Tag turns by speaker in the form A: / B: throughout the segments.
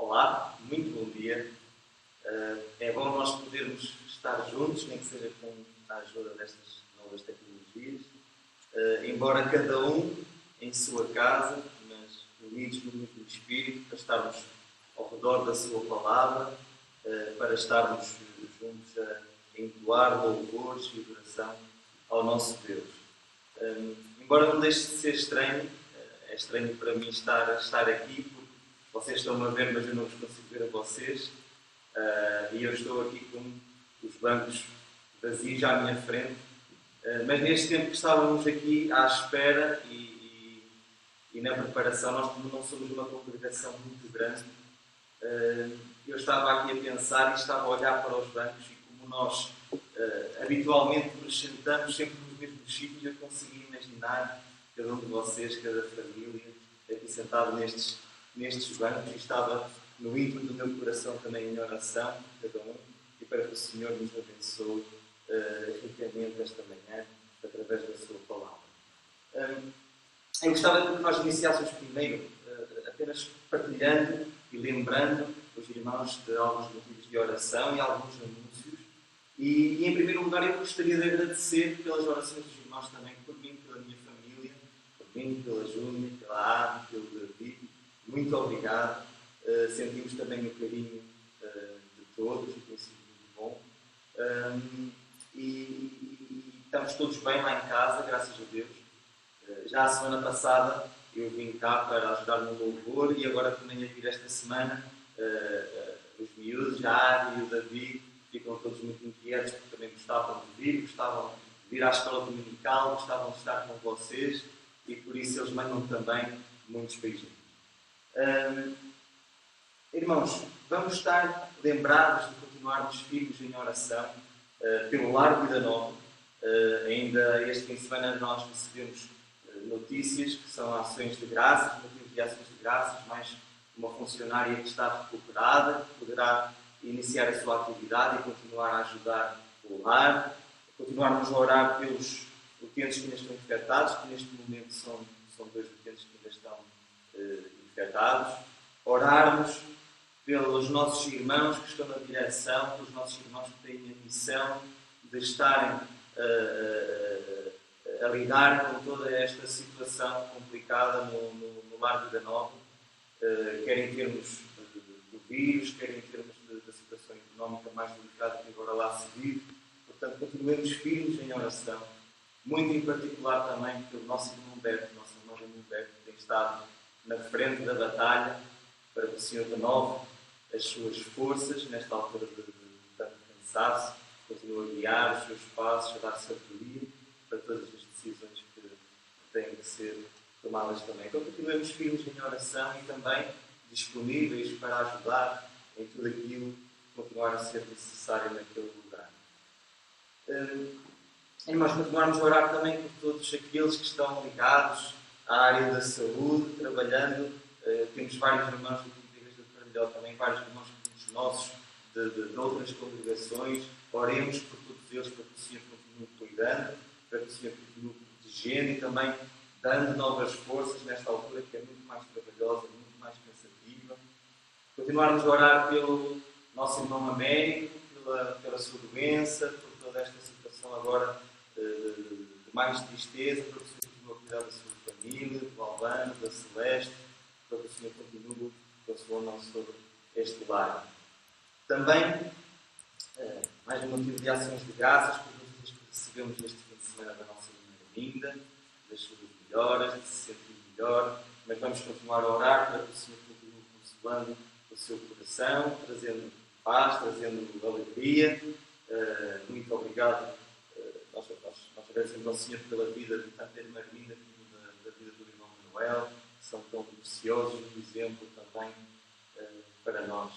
A: Olá, muito bom dia. É bom nós podermos estar juntos, nem que seja com a ajuda destas novas tecnologias, embora cada um em sua casa, mas unidos no mesmo Espírito, para estarmos ao redor da sua palavra, para estarmos juntos a entoar louvores e adoração ao nosso Deus. Embora não deixe de ser estranho, é estranho para mim estar aqui, porque vocês estão-me a ver, mas eu não vos consigo ver a vocês, e eu estou aqui com os bancos vazios à minha frente, mas neste tempo que estávamos aqui à espera e na preparação, nós não somos uma congregação muito grande, eu estava aqui a pensar e estava a olhar para os bancos e como nós habitualmente nos sentamos sempre nos mesmos sítios, eu consegui imaginar cada um de vocês, cada família, aqui sentado nestes bancos e estava no íntimo do meu coração também em oração, cada um, e para que o Senhor nos abençoe ricamente esta manhã, através da sua palavra. Eu gostava que nós iniciássemos primeiro apenas partilhando e lembrando os irmãos de alguns motivos de oração e alguns anúncios. E em primeiro lugar, eu gostaria de agradecer pelas orações dos irmãos também, por mim, pela minha família, por mim, pela Júnia, pela Ave, pelo David. Muito obrigado. Sentimos também o carinho de todos, e tem sido muito bom. E estamos todos bem lá em casa, graças a Deus. Já a semana passada eu vim cá para ajudar no louvor e agora também a vir esta semana os miúdos, a Ari e o David, ficam todos muito inquietos porque também gostavam de vir à escola dominical, gostavam de estar com vocês e por isso eles mandam também muitos beijinhos. Irmãos, vamos estar lembrados de continuarmos firmes em oração pelo Lar Vida Nova. Ainda este fim de semana nós recebemos notícias que são ações de graças, motivos de ações de graças, mais uma funcionária que está recuperada, que poderá iniciar a sua atividade e continuar a ajudar o lar, continuarmos a orar pelos utentes que ainda estão infectados, que neste momento são 2 utentes que ainda estão infectados, orarmos pelos nossos irmãos que estão na direção, pelos nossos irmãos que têm a missão de estarem a lidar com toda esta situação complicada no Lar Vida Nova, quer em termos do vírus, quer em termos da situação económica mais delicada que agora lá se vive. Portanto, continuemos firmes em oração, muito em particular também pelo nosso irmão Humberto, nosso irmão Humberto, que tem estado na frente da batalha para que o Senhor renove as suas forças nesta altura de tanto cansaço, continua a guiar os seus passos, a dar sabedoria para todas as decisões que têm que ser tomadas também. Então continuemos firmes em oração e também disponíveis para ajudar em tudo aquilo que continuar a ser necessário naquele lugar. Nós continuarmos a orar também por todos aqueles que estão ligados à área da saúde, trabalhando. Temos vários irmãos da Igreja de Paralhó, também vários irmãos nossos de outras congregações. Oremos por todos eles para que o Senhor continue cuidando, para que o Senhor continue protegendo e também dando novas forças nesta altura que é muito mais trabalhosa, muito mais cansativa. Continuarmos a orar pelo nosso irmão Américo, pela sua doença, por toda esta situação agora de mais tristeza, para que o Senhor continue a cuidar da sua família, do Albano, da Celeste, para que o Senhor continue com a sua mão sobre este lar. Também, mais um motivo de ações de graças, por notícias que recebemos neste fim de semana da nossa vinda, das suas melhoras, de se sentir melhor, mas vamos continuar a orar para que o Senhor continue consolando o seu coração, trazendo paz, trazendo alegria. Muito obrigado. Nós agradecemos ao Senhor pela vida de tanto a irmã Arminda como da vida do irmão Manuel, que são tão preciosos, um exemplo também para nós.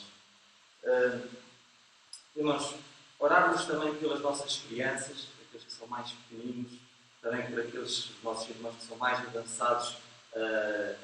A: Irmãos, orarmos também pelas nossas crianças, aqueles que são mais pequeninos, também por aqueles nossos irmãos que são mais avançados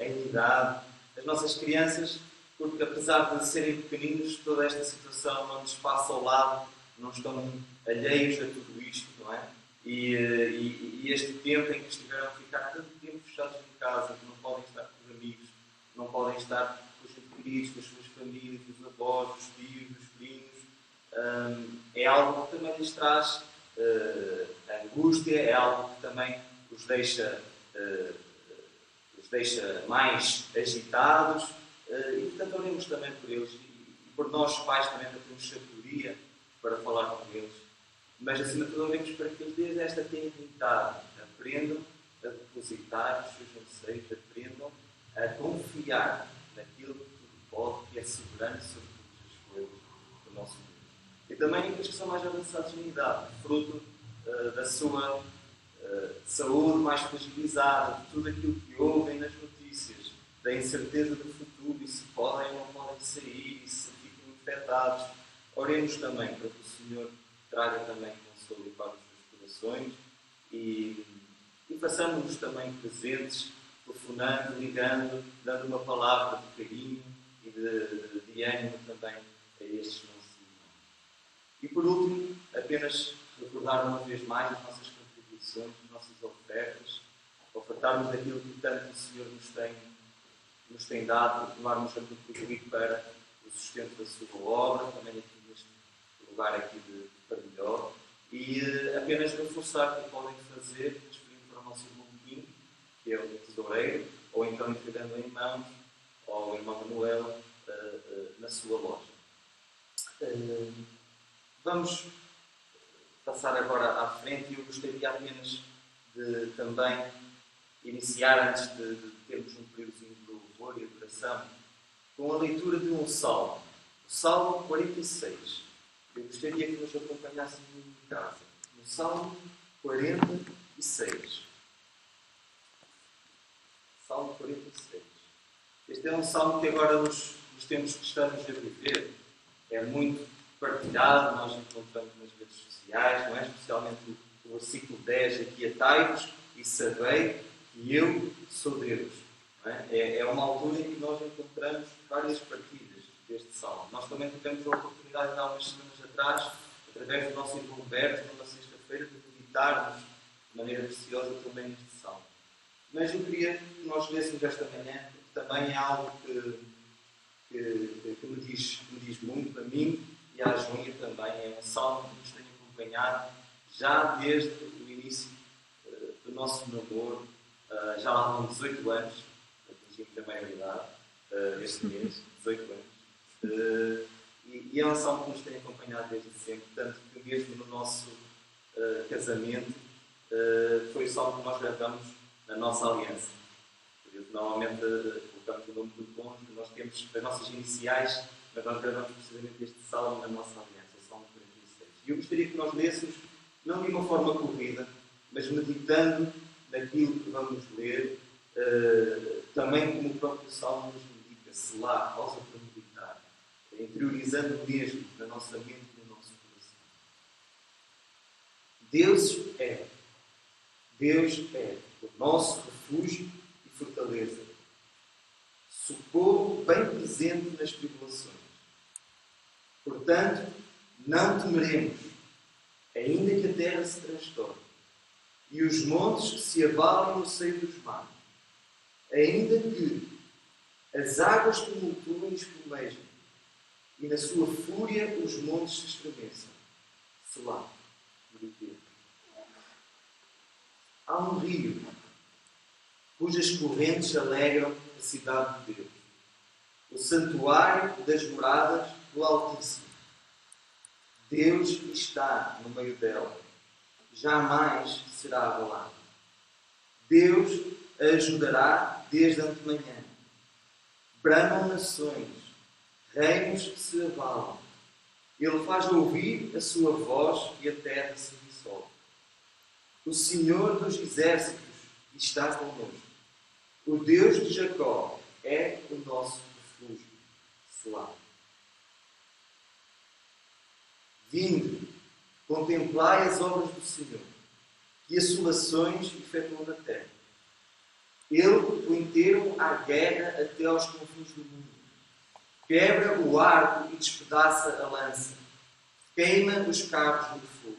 A: em idade, as nossas crianças, porque apesar de serem pequeninos, toda esta situação não nos passa ao lado, não estão alheios a tudo isto, não é? E este tempo em que estiveram a ficar tanto tempo fechados em casa, que não podem estar com os amigos, não podem estar com os queridos, com as suas famílias, os avós, os tios, os primos. É algo que também lhes traz angústia, é algo que também os deixa mais agitados. E portanto oremos também por eles e por nós pais também para termos sabedoria para falar com eles. Mas acima de tudo oremos para que eles desde esta tenridade aprendam a depositar os seus anseios, aprendam a confiar naquilo que tudo pode, que é soberano sobre todas as coisas do nosso mundo. E também aqueles que são mais avançados em idade, fruto da sua saúde mais fragilizada, de tudo aquilo que ouvem nas notícias, da incerteza do futuro, e se podem ou não podem sair, e se ficam infectados. Oremos também para que o Senhor traga também consolo para os seus corações e façamos-nos também presentes, telefonando, ligando, dando uma palavra de carinho e de ânimo também a estes nossos irmãos. E por último, apenas recordar uma vez mais as nossas contribuições, as nossas ofertas, ofertarmos daquilo que tanto o Senhor nos tem dado, continuarmos a contribuir para o sustento da sua obra, também aqui neste lugar aqui de Partilhó, e apenas reforçar que podem fazer, transferindo para o nosso irmão Quim, que é o tesoureiro, ou então entregando em mãos ao irmão Manuel na sua loja. Vamos passar agora à frente e eu gostaria apenas de também iniciar, antes de termos um períodozinho de louvor e adoração, com a leitura de um salmo, o Salmo 46. Eu gostaria que nos acompanhassem em casa, no Salmo 46. Salmo 46. Este é um salmo que agora, nos tempos que estamos a viver, é muito partilhado, nós encontramos nas redes sociais, não é? Especialmente o versículo 10, aqui: atai-vos e sabei que eu sou Deus. Não é? É uma altura em que nós encontramos várias partilhas deste salmo. Nós também tivemos a oportunidade de há umas semanas atrás, através do nosso irmão Humberto, numa sexta-feira, de meditarmos de maneira preciosa também neste salmo. Mas eu queria que nós lêssemos esta manhã, porque também é algo que me diz muito a mim e à Joinha também. É um salmo que nos tem acompanhado já desde o início do nosso namoro. Já lá vão 18 anos, atingimos a maioridade este mês, 18 anos. E é um salmo que nos tem acompanhado desde sempre, tanto que mesmo no nosso casamento foi o salmo que nós gravamos na nossa aliança. Por isso, normalmente colocamos o nome do cônjuge, nós temos as nossas iniciais, mas nós gravamos precisamente este salmo na nossa aliança, o Salmo 46. E eu gostaria que nós lêssemos, não de uma forma corrida, mas meditando naquilo que vamos ler, também como o próprio salmo nos indica, selar, pausa para meditar, interiorizando mesmo na nossa mente e no nosso coração. Deus é o nosso refúgio e fortaleza, socorro bem presente nas tribulações. Portanto, não temeremos, ainda que a terra se transtorne e os montes que se abalem no seio dos mares, ainda que as águas tumultuem e espumejem e na sua fúria os montes se estremeçam. Selá. Há um rio cujas correntes alegram a cidade de Deus, o santuário das moradas do Altíssimo. Deus está no meio dela, jamais será abalado. Deus a ajudará desde antemanhã. Bramam nações, reinos se abalam. Ele faz ouvir a sua voz e a terra se dissolve. O Senhor dos exércitos está connosco. O Deus de Jacó é o nosso refúgio. Selá. Vinde, contemplai as obras do Senhor, que assolações efetuam na terra. Ele o inteiro à guerra até aos confins do mundo. Quebra o arco e despedaça a lança. Queima os cabos do fogo.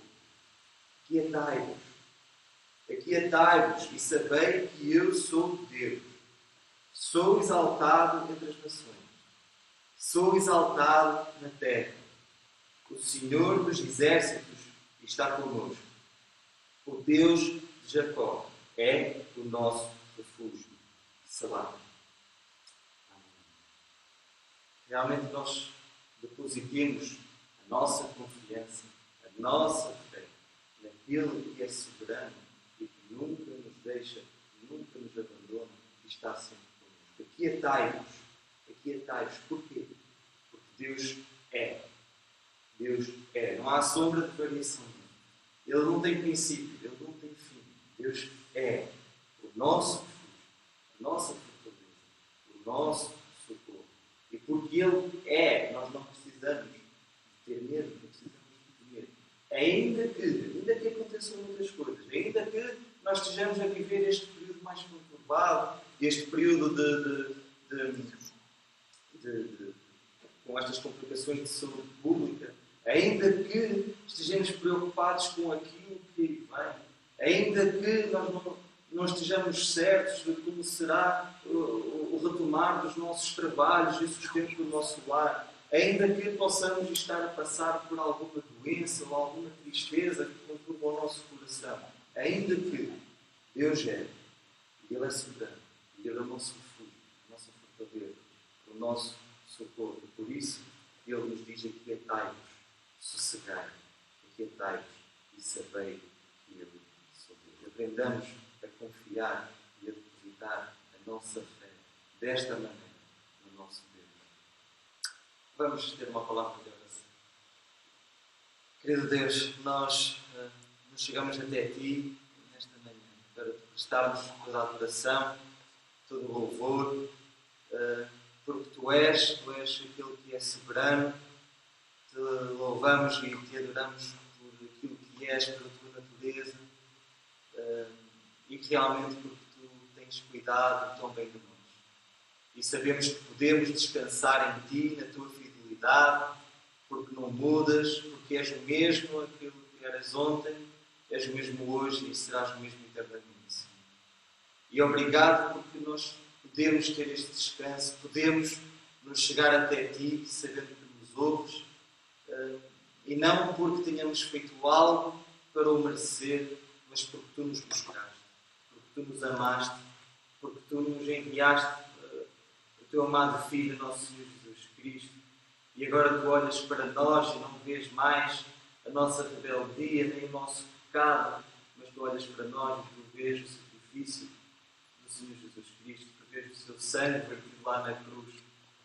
A: Aquietai-vos e sabei que eu sou Deus. Sou exaltado entre as nações. Sou exaltado na terra. O Senhor dos exércitos está connosco. O Deus de Jacó é o nosso refúgio. Selá. Realmente nós depositemos a nossa confiança, a nossa fé naquele que é soberano e que nunca nos deixa, nunca nos abandona e está sempre connosco. Aquietai-vos. Porquê? Porque Deus é. Deus é. Não há sombra de variação. Ele não tem princípio, Ele não tem fim. Deus é o nosso refúgio, a nossa fortaleza, o nosso socorro. E porque Ele é, nós não precisamos de ter medo, não precisamos de temer. Ainda que aconteçam muitas coisas, ainda que nós estejamos a viver este período mais conturbado, este período com estas complicações de saúde pública, ainda que estejamos preocupados com aquilo que aí vem, ainda que nós não estejamos certos de como será o retomar dos nossos trabalhos e o sustento do nosso lar, ainda que possamos estar a passar por alguma doença ou alguma tristeza que conturba o nosso coração, ainda que Deus é, e Ele é soberano, e Ele é o nosso refúgio, a nossa fortaleza, o nosso socorro. Por isso, Ele nos diz: aquietai-vos, sossegai, aquietai-vos e sabei que Ele sou Deus. Aprendamos a confiar e a depositar a nossa fé desta maneira no nosso Deus. Vamos ter uma palavra de oração. Querido Deus, nós nos chegamos até Ti nesta manhã para Te prestarmos toda a adoração, todo o louvor, porque Tu és aquele que é soberano. Te louvamos e Te adoramos por aquilo que és, pela Tua natureza, e realmente porque Tu tens cuidado tão bem de nós. E sabemos que podemos descansar em Ti, na Tua fidelidade, porque não mudas, porque és o mesmo aquilo que eras ontem, és o mesmo hoje e serás o mesmo eternamente. E obrigado porque nós podemos ter este descanso, podemos nos chegar até Ti, sabendo que nos ouves, e não porque tenhamos feito algo para o merecer, mas porque Tu nos buscaste, porque Tu nos amaste, porque Tu nos enviaste o Teu amado Filho, nosso Senhor Jesus Cristo, e agora Tu olhas para nós e não vês mais a nossa rebeldia, nem o nosso pecado, mas Tu olhas para nós e Tu vês o sacrifício do Senhor Jesus Cristo, Tu vês o Seu sangue vertido lá na cruz,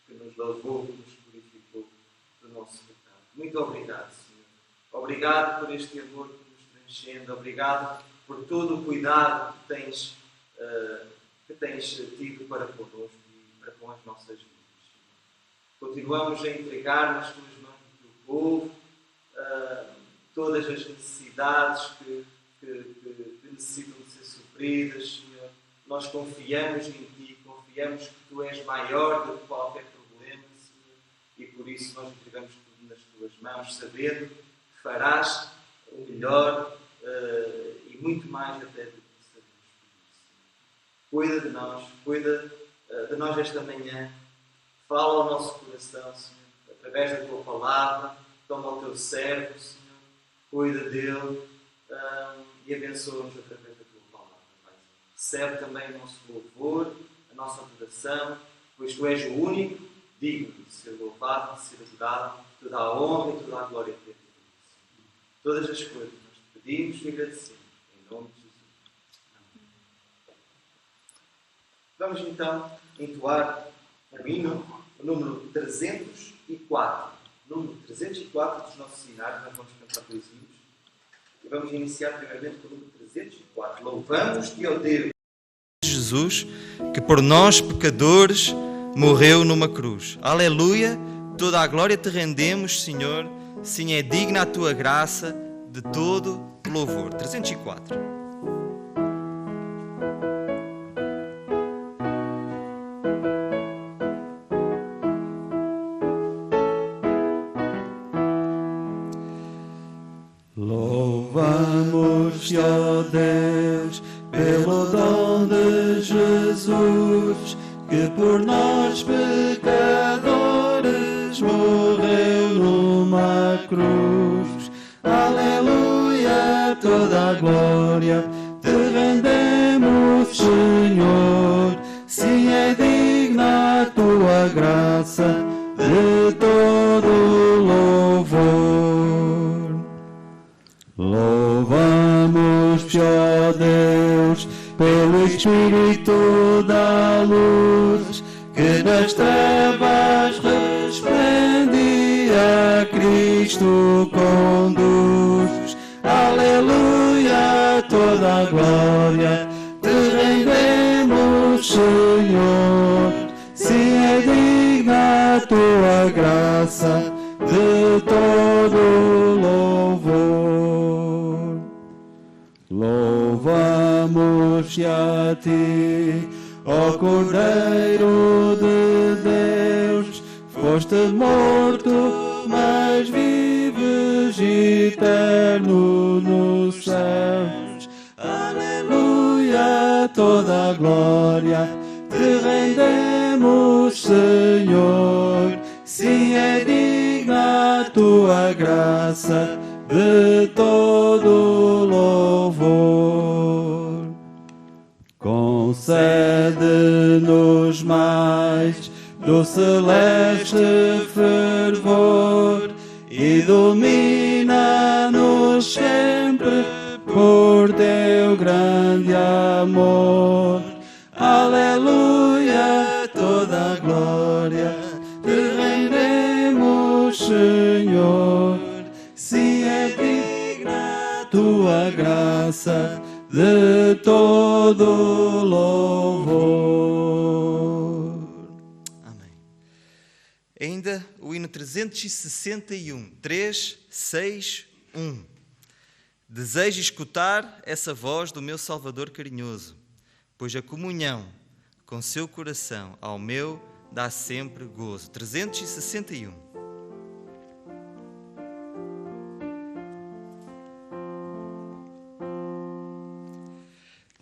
A: que nos lavou, que nos purificou do nosso pecado. Muito obrigado, Senhor. Obrigado por este amor que nos transcende. Obrigado por todo o cuidado que tens tido para connosco e para com as nossas vidas, Senhor. Continuamos a entregar nas Tuas mãos o Teu povo todas as necessidades que necessitam de ser supridas, Senhor. Nós confiamos em Ti, confiamos que Tu és maior do que qualquer problema, Senhor, e por isso nós entregamos tudo nas Tuas mãos, sabendo que farás o melhor e muito mais até do que sabemos pedir. Cuida de nós esta manhã, fala ao nosso coração, Senhor, através da Tua palavra, toma o Teu servo, Senhor, cuida dele e abençoa-nos através da Tua palavra, Pai. Recebe também o nosso louvor, a nossa adoração, pois Tu és o único digno de ser louvado, de ser adorado, toda a honra e toda a glória que é Tua. Todas as coisas nós Te pedimos e agradecemos, em nome de Jesus. Vamos então entoar o hino, o número 304. Número 304 dos nossos seminários, nós vamos cantar 2 hinos. E vamos iniciar primeiramente com o número 304. Louvamos-te, ó Deus, Jesus, que por nós, pecadores, morreu numa cruz. Aleluia! Toda a glória Te rendemos, Senhor. Sim, é digna a Tua graça de todo o louvor. 304.
B: Louvamos-te, ó Deus, pelo dom de Jesus, que por nós pecadores cruz. Aleluia, toda a glória te rendemos, Senhor. Sim, é digna a tua graça de todo louvor. Louvamos-te, ó Deus, pelo Espírito da luz, que nas trevas resplende, a Cristo conduz. Aleluia, toda a glória te rendemos, Senhor. Sim, é digna a tua graça de todo louvor. Louvamos-te a ti, ó Cordeiro de Deus. Foste morto, mas vives eterno nos céus. Aleluia, toda a glória te rendemos, Senhor. Sim, é digna a tua graça de todo louvor. Concede-nos mais do celeste fervor e domina-nos sempre por teu grande amor. Aleluia, toda a glória te rendemos, Senhor. Sim, é digna a tua graça de todo louvor.
C: Amém. Ainda o hino 361, 3, 6, 1. Desejo escutar essa voz do meu Salvador carinhoso, pois a comunhão com seu coração ao meu dá sempre gozo. 361.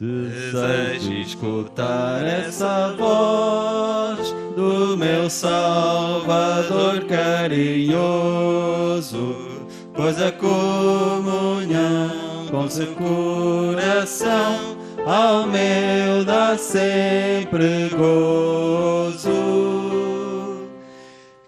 B: Desejo escutar essa voz do meu Salvador carinhoso, pois a comunhão com seu coração ao meu dá sempre gozo.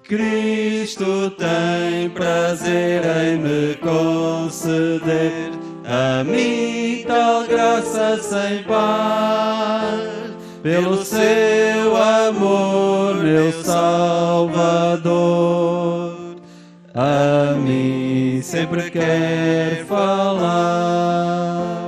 B: Cristo tem prazer em me conceder a mim tal graça sem par, pelo seu amor, meu Salvador, a mim sempre quer falar.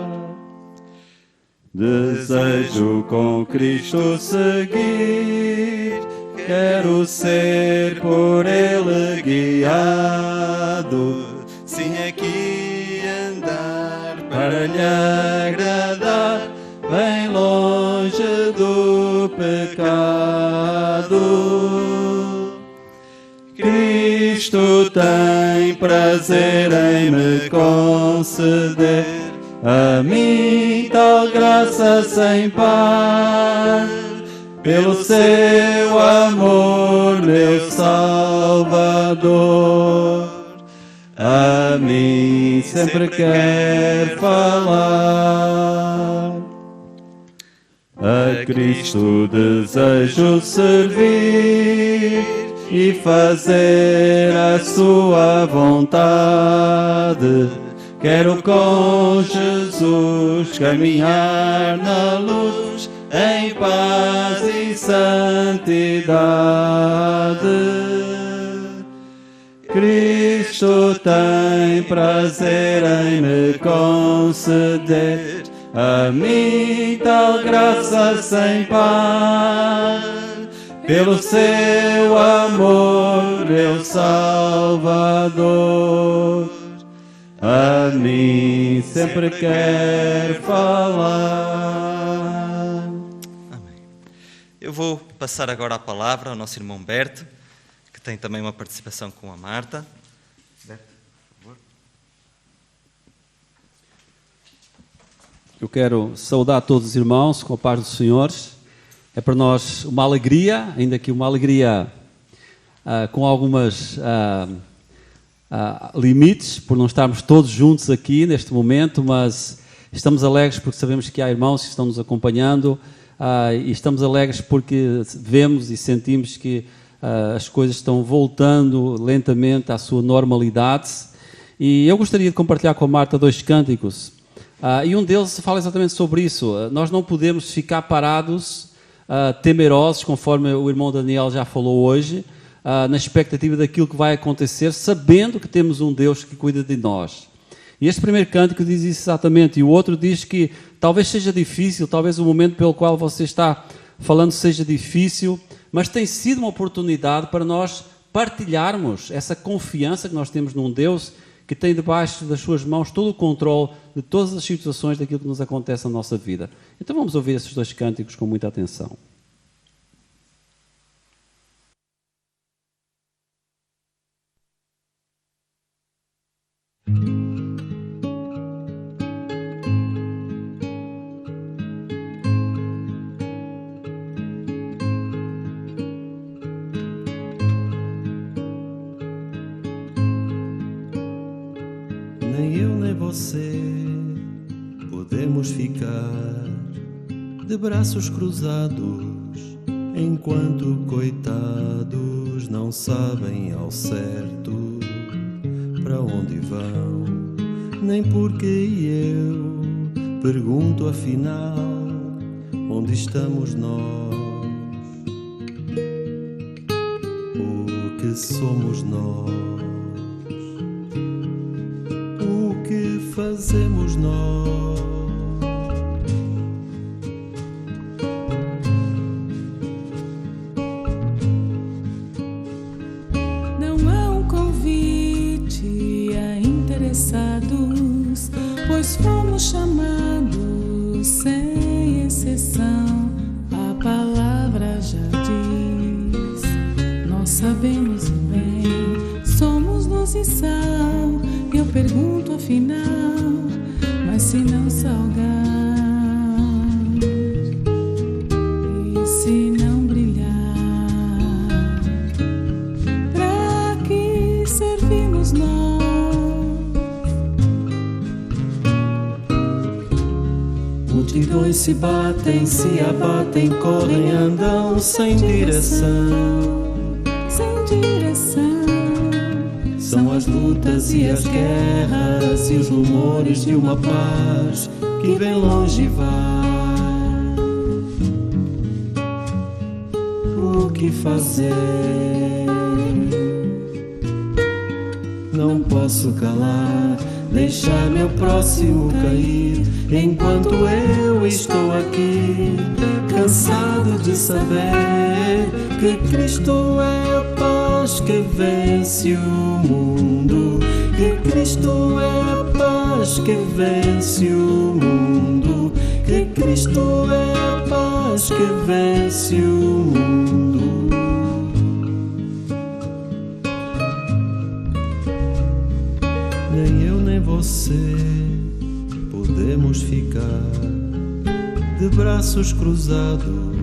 B: Desejo com Cristo seguir, quero ser por Ele guiado, sim, aqui andar para lhe agradar, bem longe do pecado. Cristo tem prazer em me conceder a mim tal graça sem par, pelo seu amor, meu Salvador, a mim sempre quer falar. A Cristo desejo servir e fazer a sua vontade. Quero com Jesus caminhar na luz, em paz e santidade. Cristo tem prazer em me conceder a mim tal graça sem par, pelo seu amor, meu Salvador, a mim sempre quer falar.
C: Amém. Eu vou passar agora a palavra ao nosso irmão Berto, que tem também uma participação com a Marta. Berto, por favor.
D: Eu quero saudar todos os irmãos com a paz dos senhores. É para nós uma alegria, ainda que uma alegria com algumas, com algumas dificuldades, mas uma alegria muito grande, porque sabemos que Deus está limites por não estarmos todos juntos aqui neste momento, mas estamos alegres porque sabemos que há irmãos que estão nos acompanhando e estamos alegres porque vemos e sentimos que as coisas estão voltando lentamente à sua normalidade. E eu gostaria de compartilhar com a Marta 2 cânticos. E um deles fala exatamente sobre isso. Nós não podemos ficar parados, temerosos, conforme o irmão Daniel já falou hoje, na expectativa daquilo que vai acontecer, sabendo que temos um Deus que cuida de nós. E este primeiro cântico diz isso exatamente. E o outro diz que talvez seja difícil, talvez o momento pelo qual você está falando seja difícil, mas tem sido uma oportunidade para nós partilharmos essa confiança que nós temos num Deus que tem debaixo das suas mãos todo o controle de todas as situações daquilo que nos acontece na nossa vida. Então vamos ouvir esses 2 cânticos com muita atenção.
B: Nem eu nem você podemos ficar de braços cruzados, enquanto coitados não sabem ao certo para onde vão. Nem porque eu pergunto afinal onde estamos nós, o que somos nós, o que fazemos nós.
E: Não há um convite a interessados, pois fomos chamados sem exceção. A palavra já diz, nós sabemos bem, somos luz e sal. Eu pergunto afinal, mas se não salgar e se não brilhar, pra que servimos nós?
B: Multidões se batem, se abatem, correm, andam sem direção.
E: Sem direção.
B: São as lutas e as guerras e os rumores de uma paz que vem longe e vai. O que fazer? Não posso calar, deixar meu próximo cair, enquanto eu estou aqui, cansado de saber que Cristo é a paz que vence o mundo, que Cristo é a paz que vence o mundo, que Cristo é a paz que vence o mundo. Nem eu nem você podemos ficar de braços cruzados.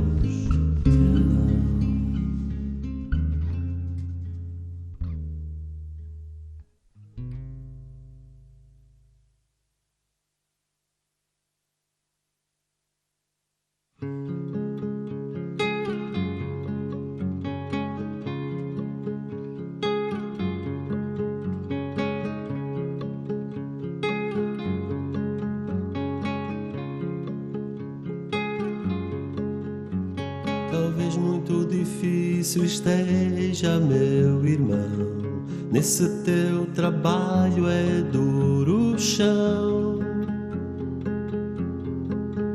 B: Talvez muito difícil esteja, meu irmão, nesse teu trabalho é duro o chão,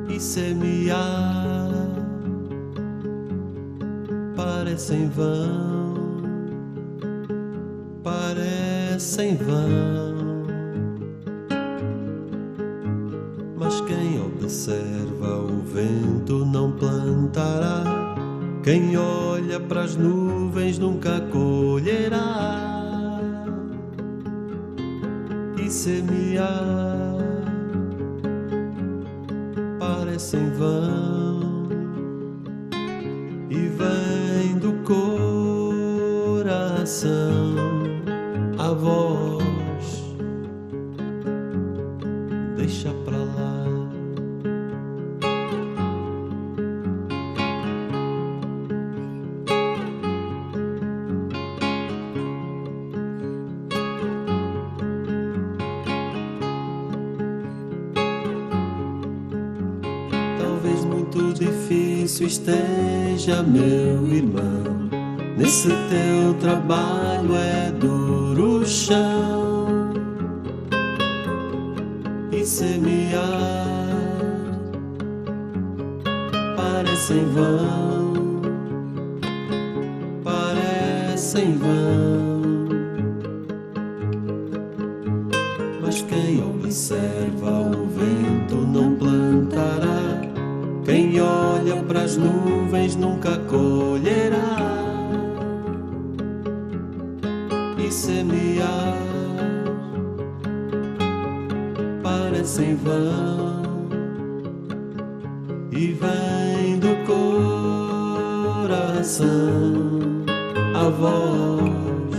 B: e semear parece em vão, parece em vão. Mas quem observa o vento não plantará, quem olha pras nuvens nunca colherá. E semear parece em vão, e vem do coração a voz deixa pra lá. Talvez muito difícil esteja, meu irmão, nesse teu trabalho é duro o chão, e semear parece em vão, parece em vão. Mas quem observa o vento não plantará, quem olha pras nuvens nunca colherá. E semear parece em vão, e vem do coração a voz,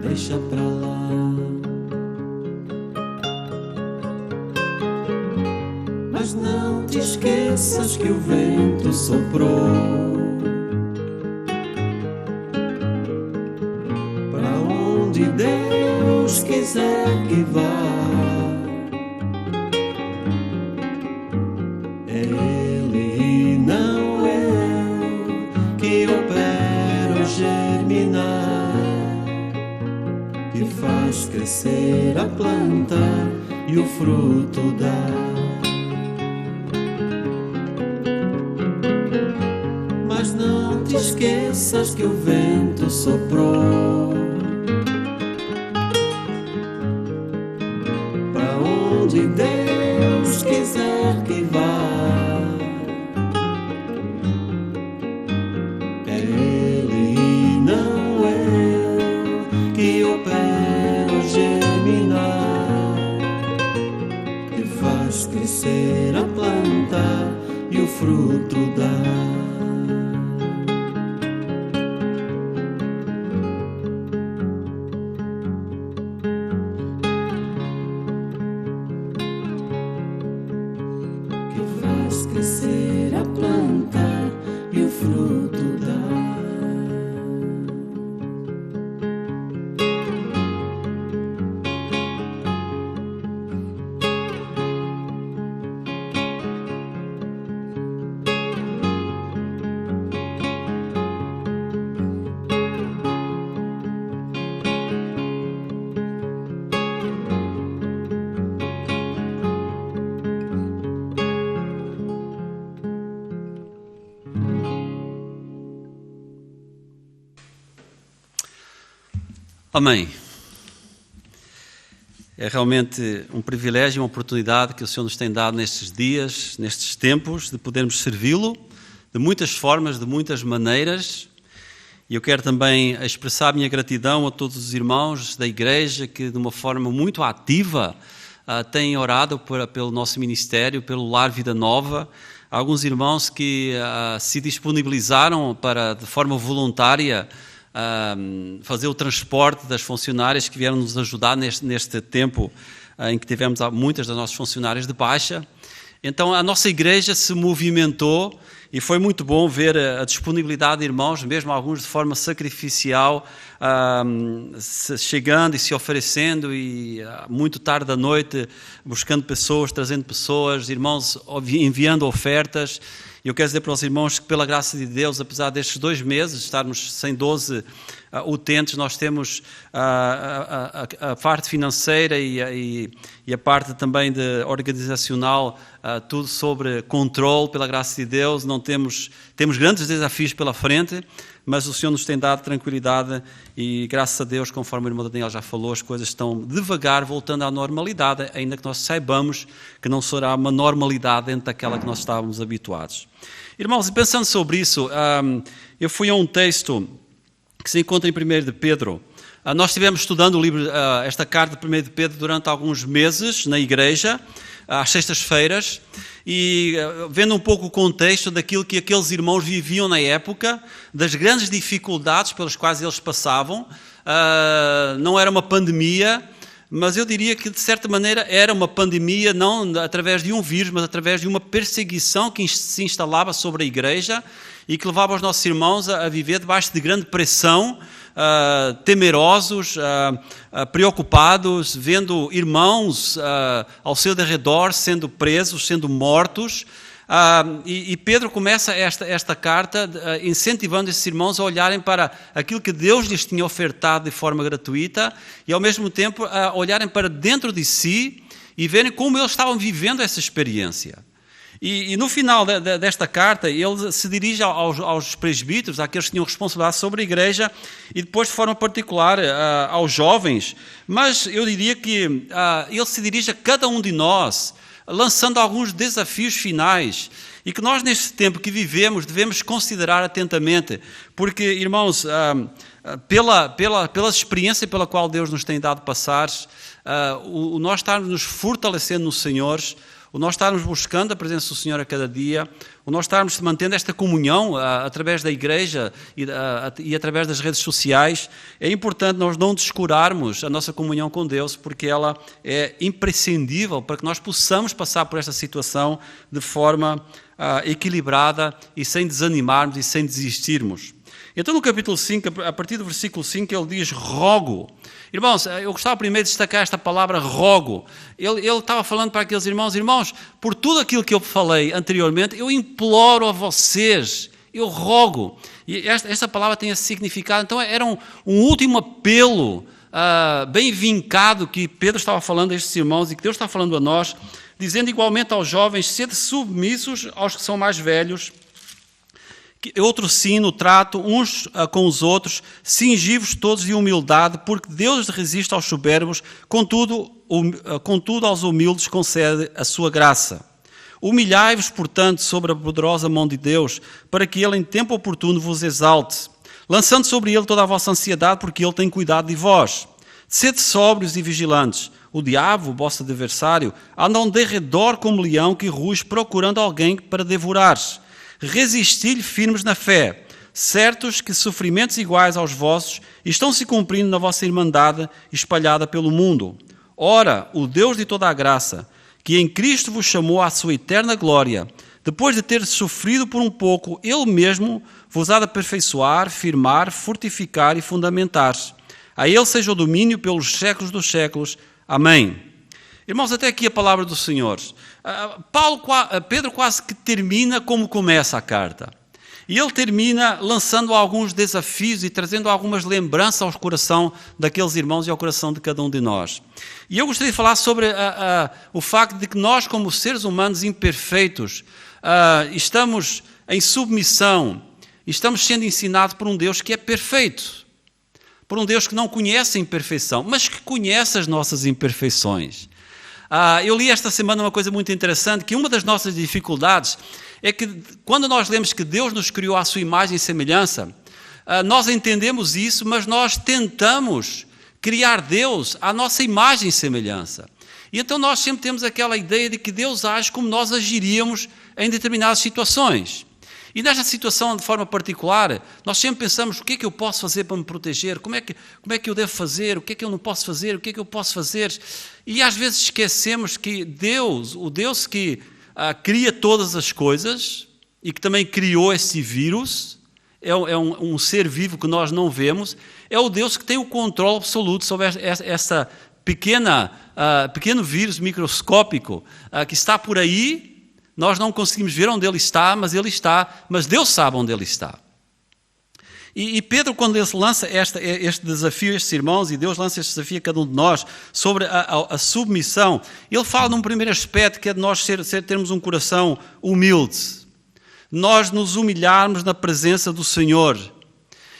B: deixa pra lá. Mas não te esqueças que o vento soprou pra onde Deus quiser que vá. É Ele e não eu que opera o germinar, que faz crescer a planta e o fruto dar. Mas não te esqueças que o vento soprou pra onde Deus quiser que vá. É Ele e não eu que opera o germinar, que faz crescer a planta e o fruto dar. Crescer a planta e o fruto dar.
D: Amém. É realmente um privilégio e uma oportunidade que o Senhor nos tem dado nestes dias, nestes tempos, de podermos servi-lo de muitas formas, de muitas maneiras. E eu quero também expressar a minha gratidão a todos os irmãos da igreja que, de uma forma muito ativa, têm orado pelo nosso ministério, pelo Lar Vida Nova. Há alguns irmãos que se disponibilizaram para, de forma voluntária, fazer o transporte das funcionárias que vieram nos ajudar neste tempo em que tivemos muitas das nossas funcionárias de baixa. Então a nossa igreja se movimentou e foi muito bom ver a disponibilidade de irmãos, mesmo alguns de forma sacrificial, chegando e se oferecendo, e muito tarde da noite buscando pessoas, trazendo pessoas, irmãos enviando ofertas. Eu quero dizer para os irmãos que, pela graça de Deus, apesar destes 2 meses, estarmos sem 12 utentes, nós temos a parte financeira e a parte também organizacional, tudo sobre controle, pela graça de Deus. Não temos grandes desafios pela frente, mas o Senhor nos tem dado tranquilidade e, graças a Deus, conforme o irmão Daniel já falou, as coisas estão devagar voltando à normalidade, ainda que nós saibamos que não será uma normalidade dentro daquela que nós estávamos habituados. Irmãos, pensando sobre isso, eu fui a um texto que se encontra em 1 de Pedro. Nós estivemos estudando o livro, esta carta de 1 de Pedro durante alguns meses na igreja, às sextas-feiras, e vendo um pouco o contexto daquilo que aqueles irmãos viviam na época, das grandes dificuldades pelas quais eles passavam. Não era uma pandemia, mas eu diria que, de certa maneira, era uma pandemia não através de um vírus, mas através de uma perseguição que se instalava sobre a igreja e que levava os nossos irmãos a viver debaixo de grande pressão, temerosos, preocupados, vendo irmãos ao seu derredor sendo presos, sendo mortos. E Pedro começa esta carta incentivando esses irmãos a olharem para aquilo que Deus lhes tinha ofertado de forma gratuita e, ao mesmo tempo, a olharem para dentro de si e verem como eles estavam vivendo essa experiência. E no final desta carta, ele se dirige aos presbíteros, àqueles que tinham responsabilidade sobre a igreja, e depois, de forma particular, aos jovens. Mas eu diria que ele se dirige a cada um de nós, lançando alguns desafios finais, e que nós, neste tempo que vivemos, devemos considerar atentamente, porque, irmãos, pela experiência pela qual Deus nos tem dado passar, o nós estarmos nos fortalecendo no Senhor, o nós estarmos buscando a presença do Senhor a cada dia, o nós estarmos mantendo esta comunhão através da igreja e através das redes sociais, é importante nós não descurarmos a nossa comunhão com Deus, porque ela é imprescindível para que nós possamos passar por esta situação de forma equilibrada e sem desanimarmos e sem desistirmos. Então, no capítulo 5, a partir do versículo 5, ele diz rogo. Irmãos, eu gostava primeiro de destacar esta palavra rogo. Ele estava falando para aqueles irmãos, por tudo aquilo que eu falei anteriormente, eu imploro a vocês, eu rogo. E esta palavra tem esse significado. Então, era um último apelo bem vincado que Pedro estava falando a estes irmãos e que Deus está falando a nós, dizendo igualmente aos jovens, sede submissos aos que são mais velhos, outro sim no trato uns com os outros, cingi-vos todos de humildade, porque Deus resiste aos soberbos, contudo aos humildes concede a sua graça. Humilhai-vos, portanto, sobre a poderosa mão de Deus, para que Ele em tempo oportuno vos exalte, lançando sobre Ele toda a vossa ansiedade, porque Ele tem cuidado de vós. Sede sóbrios e vigilantes. O diabo, o vosso adversário, anda ao derredor como leão que ruge, procurando alguém para devorar. Resisti-lhe firmes na fé, certos que sofrimentos iguais aos vossos estão se cumprindo na vossa irmandade espalhada pelo mundo. Ora, o Deus de toda a graça, que em Cristo vos chamou à sua eterna glória, depois de ter sofrido por um pouco, Ele mesmo vos há de aperfeiçoar, firmar, fortificar e fundamentar. A Ele seja o domínio pelos séculos dos séculos. Amém. Irmãos, até aqui a palavra do Senhor. Pedro quase que termina como começa a carta. E ele termina lançando alguns desafios e trazendo algumas lembranças ao coração daqueles irmãos e ao coração de cada um de nós. E eu gostaria de falar sobre o facto de que nós, como seres humanos imperfeitos, estamos em submissão, estamos sendo ensinados por um Deus que é perfeito, por um Deus que não conhece a imperfeição, mas que conhece as nossas imperfeições. Eu li esta semana uma coisa muito interessante, que uma das nossas dificuldades é que quando nós lemos que Deus nos criou à sua imagem e semelhança, nós entendemos isso, mas nós tentamos criar Deus à nossa imagem e semelhança. E então nós sempre temos aquela ideia de que Deus age como nós agiríamos em determinadas situações. E nesta situação, de forma particular, nós sempre pensamos, o que é que eu posso fazer para me proteger? Como é que eu devo fazer? O que é que eu não posso fazer? O que é que eu posso fazer? E às vezes esquecemos que Deus, o Deus que cria todas as coisas e que também criou esse vírus, é um ser vivo que nós não vemos, é o Deus que tem o controle absoluto sobre essa pequeno vírus microscópico que está por aí. Nós não conseguimos ver onde ele está, mas Deus sabe onde ele está. E Pedro, quando ele lança este desafio a estes irmãos, e Deus lança este desafio a cada um de nós, sobre a submissão, ele fala num primeiro aspecto, que é de nós termos um coração humilde, nós nos humilharmos na presença do Senhor.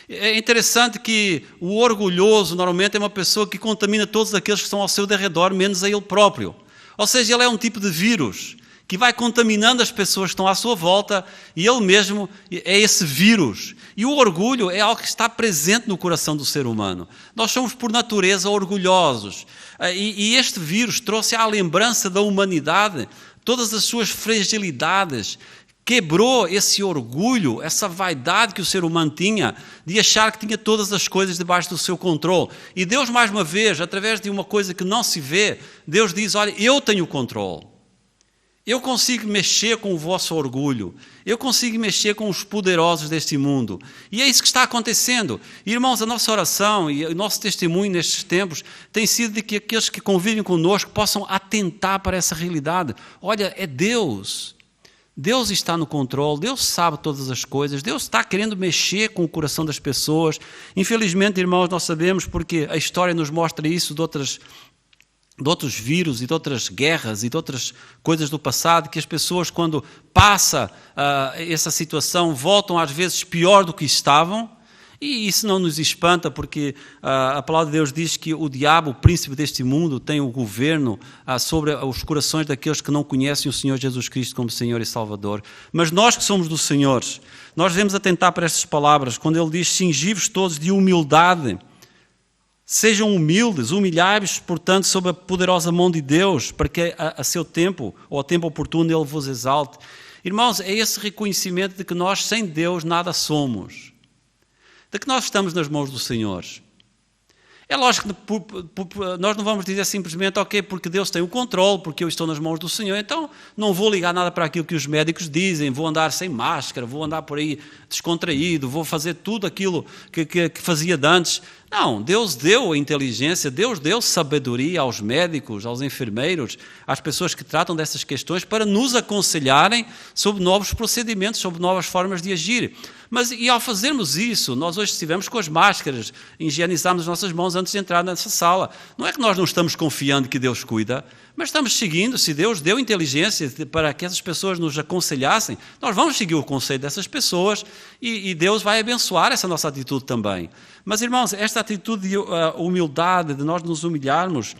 D: É interessante que o orgulhoso, normalmente, é uma pessoa que contamina todos aqueles que estão ao seu derredor, menos a ele próprio. Ou seja, ele é um tipo de vírus que vai contaminando as pessoas que estão à sua volta, e ele mesmo é esse vírus. E o orgulho é algo que está presente no coração do ser humano. Nós somos, por natureza, orgulhosos. E este vírus trouxe à lembrança da humanidade todas as suas fragilidades, quebrou esse orgulho, essa vaidade que o ser humano tinha, de achar que tinha todas as coisas debaixo do seu controle. E Deus, mais uma vez, através de uma coisa que não se vê, Deus diz, olha, eu tenho o controle. Eu consigo mexer com o vosso orgulho. Eu consigo mexer com os poderosos deste mundo. E é isso que está acontecendo. Irmãos, a nossa oração e o nosso testemunho nestes tempos tem sido de que aqueles que convivem conosco possam atentar para essa realidade. Olha, é Deus. Deus está no controle, Deus sabe todas as coisas, Deus está querendo mexer com o coração das pessoas. Infelizmente, irmãos, nós sabemos, porque a história nos mostra isso de outros vírus e de outras guerras e de outras coisas do passado, que as pessoas, quando passa essa situação, voltam às vezes pior do que estavam. E isso não nos espanta, porque a palavra de Deus diz que o diabo, o príncipe deste mundo, tem o governo sobre os corações daqueles que não conhecem o Senhor Jesus Cristo como Senhor e Salvador. Mas nós que somos do Senhor, nós devemos atentar para estas palavras, quando Ele diz, cingi-vos todos de humildade. Sejam humildes, humilhai-vos, portanto, sob a poderosa mão de Deus, para que a seu tempo, ou a tempo oportuno, Ele vos exalte. Irmãos, é esse reconhecimento de que nós, sem Deus, nada somos. De que nós estamos nas mãos do Senhor. É lógico que nós não vamos dizer simplesmente, ok, porque Deus tem o controle, porque eu estou nas mãos do Senhor, então não vou ligar nada para aquilo que os médicos dizem, vou andar sem máscara, vou andar por aí descontraído, vou fazer tudo aquilo que fazia de antes. Não, Deus deu a inteligência, Deus deu sabedoria aos médicos, aos enfermeiros, às pessoas que tratam dessas questões para nos aconselharem sobre novos procedimentos, sobre novas formas de agir. Mas, e ao fazermos isso, nós hoje estivemos com as máscaras, higienizamos as nossas mãos antes de entrar nessa sala. Não é que nós não estamos confiando que Deus cuida, mas estamos seguindo, se Deus deu inteligência para que essas pessoas nos aconselhassem, nós vamos seguir o conselho dessas pessoas e Deus vai abençoar essa nossa atitude também. Mas, irmãos, esta atitude de humildade, de nós nos humilharmos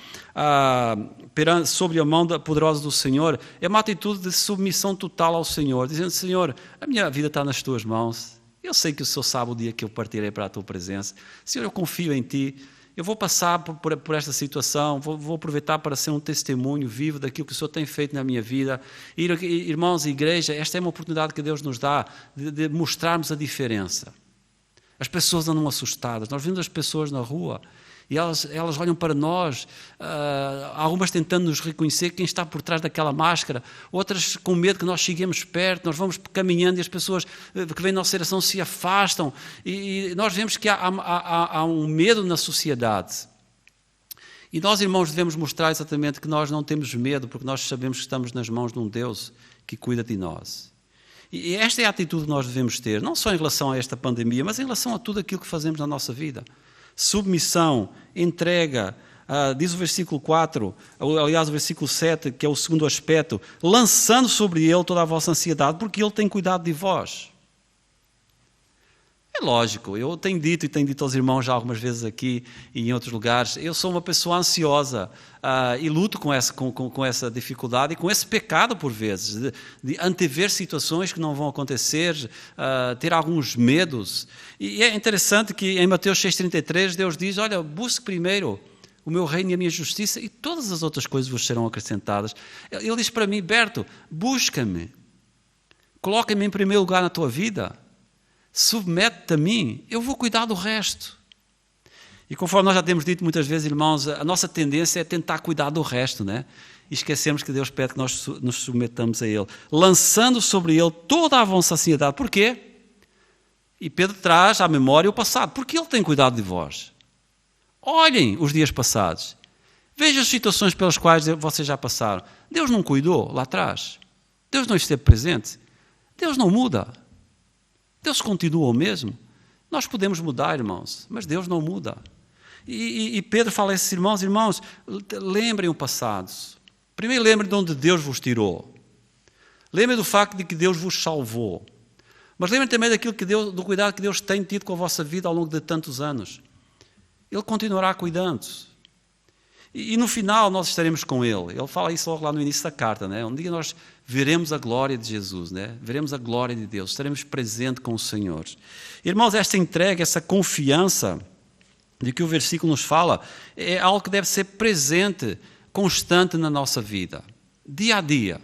D: sobre a mão poderosa do Senhor, é uma atitude de submissão total ao Senhor, dizendo, Senhor, a minha vida está nas Tuas mãos, eu sei que o Senhor sabe o dia que eu partirei para a Tua presença, Senhor, eu confio em Ti, eu vou passar por esta situação, vou aproveitar para ser um testemunho vivo daquilo que o Senhor tem feito na minha vida. Irmãos e igreja, esta é uma oportunidade que Deus nos dá de mostrarmos a diferença. As pessoas andam assustadas, nós vemos as pessoas na rua e elas olham para nós, algumas tentando nos reconhecer quem está por trás daquela máscara, outras com medo que nós cheguemos perto, nós vamos caminhando e as pessoas que vêm na nossa direção se afastam e nós vemos que há um medo na sociedade. E nós, irmãos, devemos mostrar exatamente que nós não temos medo, porque nós sabemos que estamos nas mãos de um Deus que cuida de nós. E esta é a atitude que nós devemos ter, não só em relação a esta pandemia, mas em relação a tudo aquilo que fazemos na nossa vida. Submissão, entrega, diz o versículo 4, aliás o versículo 7, que é o segundo aspecto, lançando sobre Ele toda a vossa ansiedade, porque Ele tem cuidado de vós. É lógico, eu tenho dito aos irmãos já algumas vezes aqui e em outros lugares, eu sou uma pessoa ansiosa e luto com essa dificuldade e com esse pecado por vezes, de antever situações que não vão acontecer, ter alguns medos. E é interessante que em Mateus 6,33 Deus diz, olha, busque primeiro o meu reino e a minha justiça e todas as outras coisas vos serão acrescentadas. Ele diz para mim, Berto, busca-me, coloca-me em primeiro lugar na tua vida, submete-te a mim, eu vou cuidar do resto. E conforme nós já temos dito muitas vezes, irmãos, a nossa tendência é tentar cuidar do resto, né? E esquecemos que Deus pede que nós nos submetamos a Ele, lançando sobre Ele toda a vossa ansiedade. Porquê? E Pedro traz à memória o passado, porque Ele tem cuidado de vós. Olhem os dias passados, vejam as situações pelas quais vocês já passaram. Deus não cuidou lá atrás, Deus não esteve presente, Deus não muda. Deus continua o mesmo. Nós podemos mudar, irmãos, mas Deus não muda. E Pedro fala a esses irmãos, lembrem o passado. Primeiro lembrem de onde Deus vos tirou. Lembrem do facto de que Deus vos salvou. Mas lembrem também do cuidado que Deus tem tido com a vossa vida ao longo de tantos anos. Ele continuará cuidando. E no final nós estaremos com Ele. Ele fala isso logo lá no início da carta, né? Um dia nós veremos a glória de Jesus, né? Veremos a glória de Deus, estaremos presentes com o Senhor. Irmãos, esta entrega, essa confiança de que o versículo nos fala, é algo que deve ser presente, constante na nossa vida, dia a dia.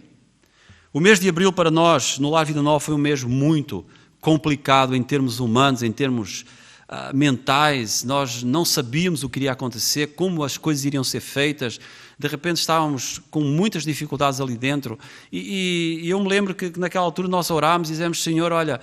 D: O mês de abril para nós, no Lar Vida Nova, foi um mês muito complicado em termos humanos, em termos mentais. Nós não sabíamos o que iria acontecer, como as coisas iriam ser feitas. De repente estávamos com muitas dificuldades ali dentro. E eu me lembro que naquela altura nós orámos e dizemos: Senhor, olha,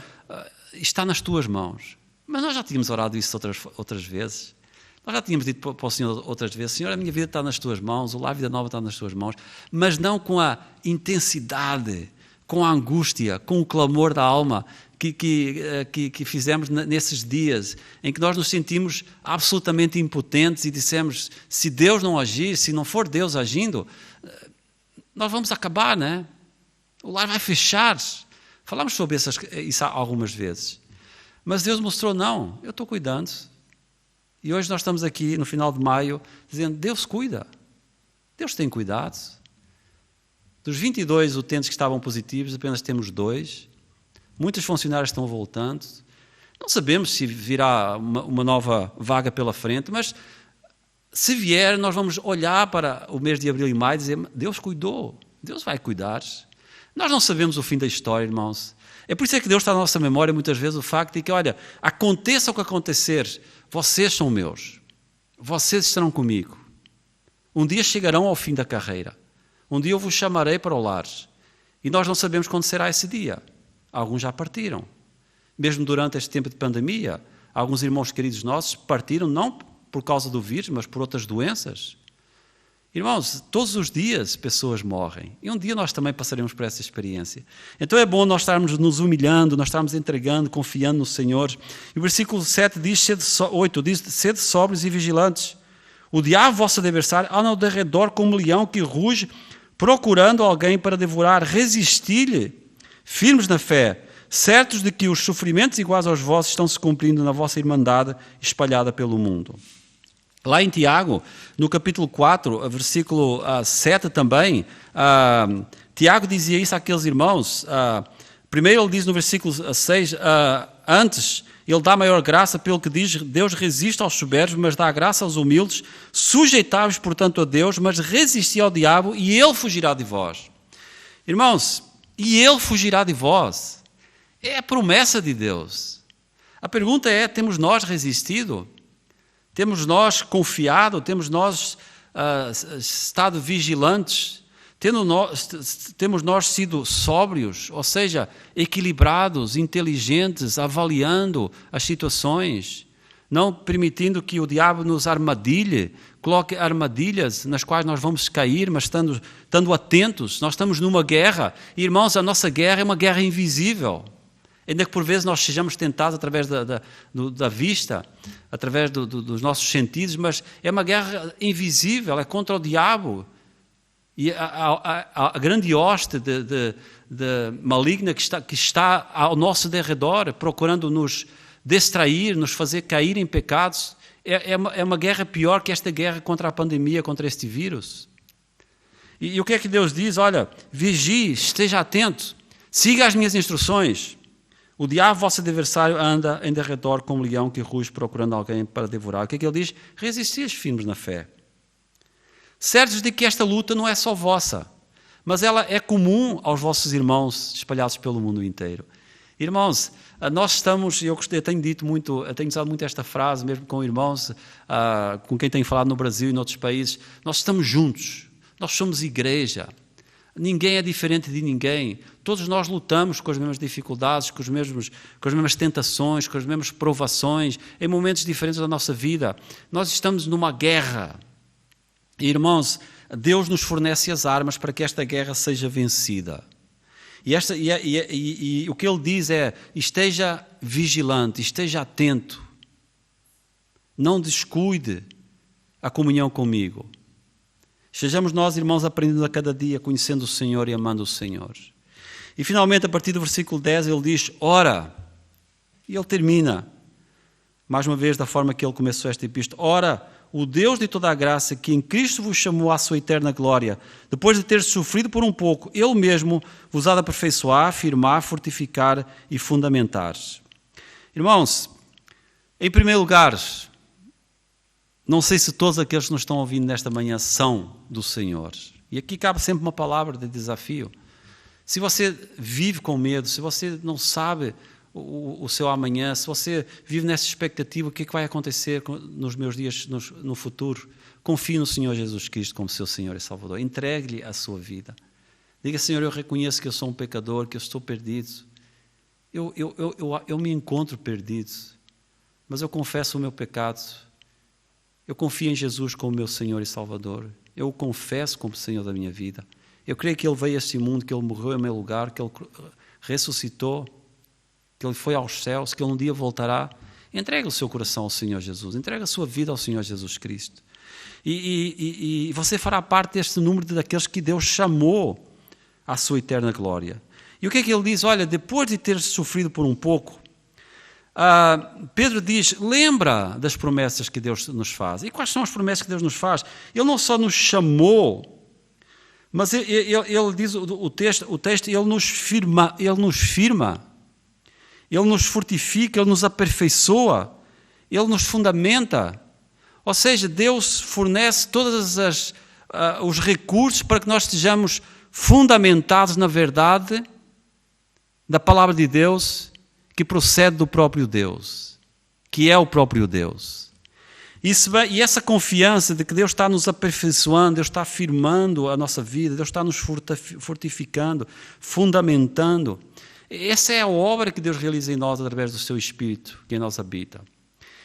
D: está nas tuas mãos. Mas nós já tínhamos orado isso outras vezes. Nós já tínhamos dito para o Senhor outras vezes: Senhor, a minha vida está nas tuas mãos, o Lar Vida Nova está nas tuas mãos, mas não com a intensidade, com a angústia, com o clamor da alma que fizemos nesses dias, em que nós nos sentimos absolutamente impotentes e dissemos: se Deus não agir, se não for Deus agindo, nós vamos acabar, né? O lar vai fechar. Falamos sobre isso algumas vezes. Mas Deus mostrou: não, eu estou cuidando. E hoje nós estamos aqui no final de maio dizendo: Deus cuida, Deus tem cuidado. Dos 22 utentes que estavam positivos, apenas temos 2. Muitos funcionários estão voltando. Não sabemos se virá uma nova vaga pela frente, mas se vier, nós vamos olhar para o mês de abril e maio e dizer: Deus cuidou, Deus vai cuidar. Nós não sabemos o fim da história, irmãos. É por isso é que Deus está na nossa memória muitas vezes o facto de que, olha, aconteça o que acontecer, vocês são meus, vocês estarão comigo. Um dia chegarão ao fim da carreira, um dia eu vos chamarei para o lar, e nós não sabemos quando será esse dia. Alguns já partiram. Mesmo durante este tempo de pandemia, alguns irmãos queridos nossos partiram não por causa do vírus, mas por outras doenças. Irmãos, todos os dias pessoas morrem. E um dia nós também passaremos por essa experiência. Então é bom nós estarmos nos humilhando, nós estarmos entregando, confiando no Senhor. E o versículo 7 diz, 8 diz: sede sóbrios e vigilantes. O diabo, vosso adversário, anda ao derredor como um leão que ruge, procurando alguém para devorar. Resisti-lhe, firmes na fé, certos de que os sofrimentos iguais aos vossos estão se cumprindo na vossa irmandade espalhada pelo mundo. Lá em Tiago, no capítulo 4, versículo 7 também, Tiago dizia isso àqueles irmãos. Primeiro ele diz no versículo 6, antes ele dá maior graça, pelo que diz: Deus resiste aos soberbos, mas dá graça aos humildes. Sujeitai-vos, portanto, a Deus, mas resisti ao diabo e ele fugirá de vós. Irmãos, e ele fugirá de vós. É a promessa de Deus. A pergunta é: temos nós resistido? Temos nós confiado? Temos nós estado vigilantes? Temos nós sido sóbrios, ou seja, equilibrados, inteligentes, avaliando as situações, não permitindo que o diabo nos armadilhe, coloque armadilhas nas quais nós vamos cair, mas estando atentos. Nós estamos numa guerra, e, irmãos, a nossa guerra é uma guerra invisível. Ainda que por vezes nós sejamos tentados através da vista, através dos nossos sentidos, mas é uma guerra invisível, é contra o diabo. E a grande hoste de maligna que está ao nosso derredor, procurando nos distrair, nos fazer cair em pecados, é uma guerra pior que esta guerra contra a pandemia, contra este vírus. E o que é que Deus diz? Olha, vigie, esteja atento, siga as minhas instruções. O diabo, vosso adversário, anda em derredor como um leão que ruge procurando alguém para devorar. O que é que ele diz? Resistis firmes na fé. Certos de que esta luta não é só vossa, mas ela é comum aos vossos irmãos espalhados pelo mundo inteiro. Irmãos, nós estamos, eu tenho usado muito esta frase, mesmo com irmãos, com quem tenho falado no Brasil e em outros países: nós estamos juntos, nós somos igreja. Ninguém é diferente de ninguém. Todos nós lutamos com as mesmas dificuldades, com as mesmas tentações, com as mesmas provações, em momentos diferentes da nossa vida. Nós estamos numa guerra. E, irmãos, Deus nos fornece as armas para que esta guerra seja vencida. E o que Ele diz é: esteja vigilante, esteja atento. Não descuide a comunhão comigo. Sejamos nós, irmãos, aprendendo a cada dia, conhecendo o Senhor e amando o Senhor. E finalmente, a partir do versículo 10, ele diz: ora, e ele termina, mais uma vez, da forma que ele começou esta epístola: ora, o Deus de toda a graça, que em Cristo vos chamou à sua eterna glória, depois de ter sofrido por um pouco, Ele mesmo vos há de aperfeiçoar, afirmar, fortificar e fundamentar. Irmãos, em primeiro lugar, não sei se todos aqueles que nos estão ouvindo nesta manhã são do Senhor. E aqui cabe sempre uma palavra de desafio. Se você vive com medo, se você não sabe o seu amanhã, se você vive nessa expectativa, o que é que vai acontecer nos meus dias no futuro, confie no Senhor Jesus Cristo como seu Senhor e Salvador. Entregue-lhe a sua vida. Diga: Senhor, eu reconheço que eu sou um pecador, que eu estou perdido. Eu me encontro perdido, mas eu confesso o meu pecado. Eu confio em Jesus como meu Senhor e Salvador. Eu o confesso como Senhor da minha vida. Eu creio que Ele veio a este mundo, que Ele morreu em meu lugar, que Ele ressuscitou, que Ele foi aos céus, que Ele um dia voltará. Entregue o seu coração ao Senhor Jesus. Entregue a sua vida ao Senhor Jesus Cristo. E você fará parte deste número daqueles que Deus chamou à sua eterna glória. E o que é que Ele diz? Olha, depois de ter sofrido por um pouco, Pedro diz: lembra das promessas que Deus nos faz. E quais são as promessas que Deus nos faz? Ele não só nos chamou, mas ele diz o texto, Ele nos firma, Ele nos fortifica, Ele nos aperfeiçoa, Ele nos fundamenta. Ou seja, Deus fornece todos os recursos para que nós estejamos fundamentados na verdade da palavra de Deus, que procede do próprio Deus, que é o próprio Deus. E essa confiança de que Deus está nos aperfeiçoando, Deus está firmando a nossa vida, Deus está nos fortificando, fundamentando. Essa é a obra que Deus realiza em nós através do seu Espírito que em nós habita.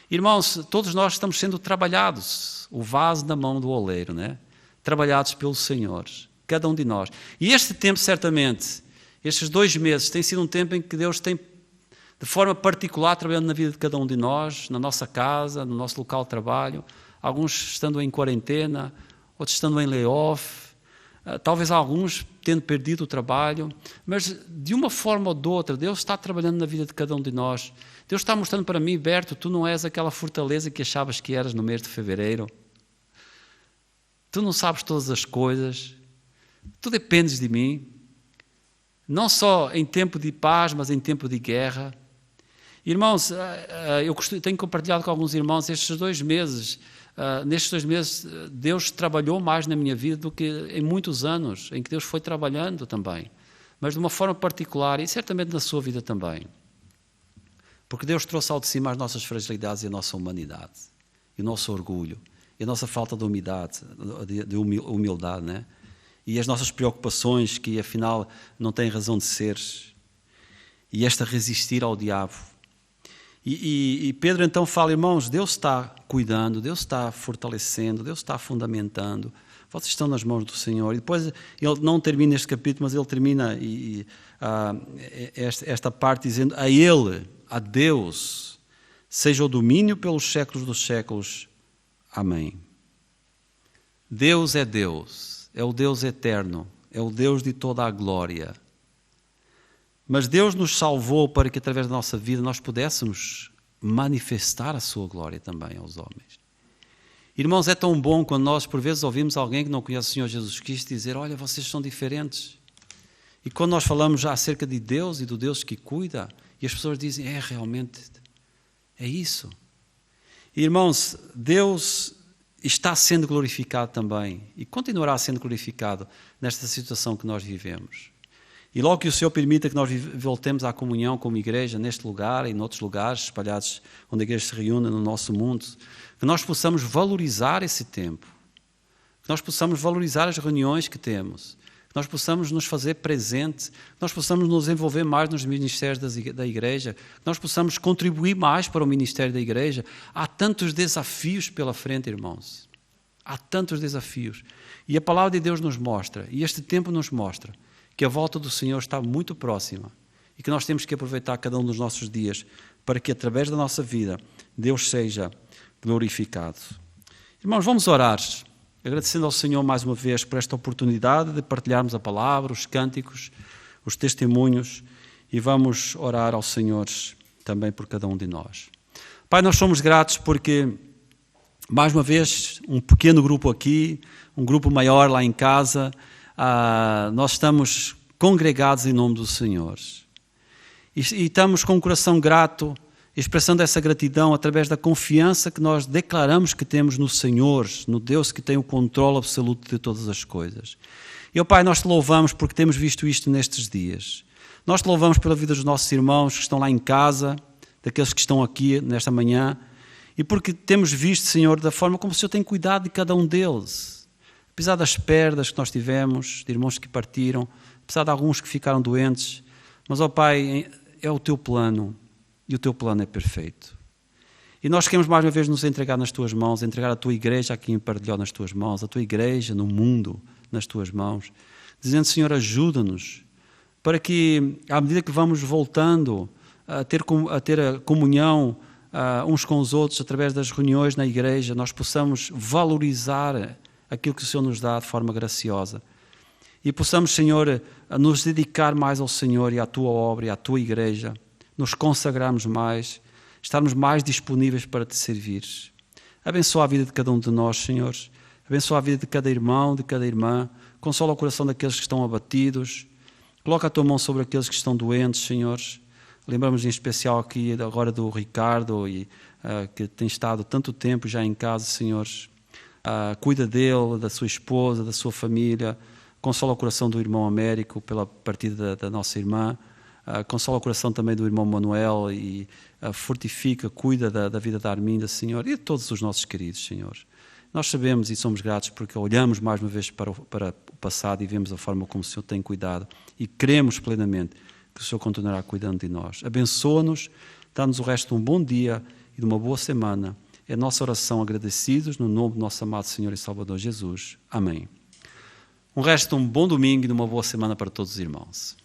D: Irmãos, todos nós estamos sendo trabalhados, o vaso na mão do oleiro, né? Trabalhados pelo Senhor, cada um de nós. E este tempo, certamente, estes 2 meses, tem sido um tempo em que Deus tem, de forma particular, trabalhando na vida de cada um de nós, na nossa casa, no nosso local de trabalho, alguns estando em quarentena, outros estando em layoff, talvez alguns tendo perdido o trabalho, mas de uma forma ou de outra, Deus está trabalhando na vida de cada um de nós. Deus está mostrando para mim: Berto, tu não és aquela fortaleza que achavas que eras no mês de fevereiro. Tu não sabes todas as coisas. Tu dependes de mim. Não só em tempo de paz, mas em tempo de guerra. Irmãos, eu tenho compartilhado com alguns irmãos estes 2 meses. Nestes 2 meses, Deus trabalhou mais na minha vida do que em muitos anos, em que Deus foi trabalhando também. Mas de uma forma particular, e certamente na sua vida também. Porque Deus trouxe ao de cima as nossas fragilidades e a nossa humanidade. E o nosso orgulho. E a nossa falta de humildade, né? E as nossas preocupações, que afinal não têm razão de ser. E esta resistir ao diabo. E Pedro então fala: irmãos, Deus está cuidando, Deus está fortalecendo, Deus está fundamentando. Vocês estão nas mãos do Senhor. E depois ele não termina este capítulo, mas ele termina esta parte dizendo: a Ele, a Deus, seja o domínio pelos séculos dos séculos. Amém. Deus, é o Deus eterno, é o Deus de toda a glória. Mas Deus nos salvou para que através da nossa vida nós pudéssemos manifestar a sua glória também aos homens. Irmãos, é tão bom quando nós por vezes ouvimos alguém que não conhece o Senhor Jesus Cristo dizer: olha, vocês são diferentes. E quando nós falamos já acerca de Deus e do Deus que cuida, e as pessoas dizem: realmente, é isso. E, irmãos, Deus está sendo glorificado também e continuará sendo glorificado nesta situação que nós vivemos. E logo que o Senhor permita que nós voltemos à comunhão como igreja, neste lugar e em outros lugares espalhados onde a igreja se reúne no nosso mundo, que nós possamos valorizar esse tempo, que nós possamos valorizar as reuniões que temos, que nós possamos nos fazer presente, que nós possamos nos envolver mais nos ministérios da igreja, que nós possamos contribuir mais para o ministério da igreja. Há tantos desafios pela frente, irmãos. Há tantos desafios. E a palavra de Deus nos mostra, e este tempo nos mostra, que a volta do Senhor está muito próxima e que nós temos que aproveitar cada um dos nossos dias para que através da nossa vida Deus seja glorificado. Irmãos, vamos orar, agradecendo ao Senhor mais uma vez por esta oportunidade de partilharmos a palavra, os cânticos, os testemunhos, e vamos orar ao Senhor também por cada um de nós. Pai, nós somos gratos porque, mais uma vez, um pequeno grupo aqui, um grupo maior lá em casa, nós estamos congregados em nome do Senhor. E estamos com o coração grato, expressando essa gratidão através da confiança que nós declaramos que temos no Senhor, no Deus que tem o controle absoluto de todas as coisas. E, ó Pai, nós te louvamos porque temos visto isto nestes dias. Nós te louvamos pela vida dos nossos irmãos que estão lá em casa, daqueles que estão aqui nesta manhã, e porque temos visto, Senhor, da forma como o Senhor tem cuidado de cada um deles. Apesar das perdas que nós tivemos, de irmãos que partiram, apesar de alguns que ficaram doentes, mas, ó Pai, é o Teu plano, e o Teu plano é perfeito. E nós queremos mais uma vez nos entregar nas Tuas mãos, entregar a Tua igreja aqui em Partilhó nas Tuas mãos, a Tua igreja no mundo nas Tuas mãos, dizendo, Senhor, ajuda-nos, para que, à medida que vamos voltando a ter a comunhão uns com os outros, através das reuniões na igreja, nós possamos valorizar aquilo que o Senhor nos dá de forma graciosa. E possamos, Senhor, nos dedicar mais ao Senhor e à Tua obra e à Tua igreja, nos consagrarmos mais, estarmos mais disponíveis para Te servir. Abençoa a vida de cada um de nós, Senhor. Abençoa a vida de cada irmão, de cada irmã. Consola o coração daqueles que estão abatidos. Coloca a Tua mão sobre aqueles que estão doentes, Senhor. Lembramos em especial aqui agora do Ricardo, que tem estado tanto tempo já em casa, Senhor. Cuida dele, da sua esposa, da sua família. Consola o coração do irmão Américo pela partida da nossa irmã. Consola o coração também do irmão Manuel e fortifica, cuida da vida da Arminda, Senhor, e de todos os nossos queridos, Senhor. Nós sabemos e somos gratos porque olhamos mais uma vez para o passado e vemos a forma como o Senhor tem cuidado e cremos plenamente que o Senhor continuará cuidando de nós. Abençoa-nos, dá-nos o resto de um bom dia e de uma boa semana. É a nossa oração agradecidos no nome do nosso amado Senhor e Salvador Jesus. Amém. Um resto de um bom domingo e de uma boa semana para todos os irmãos.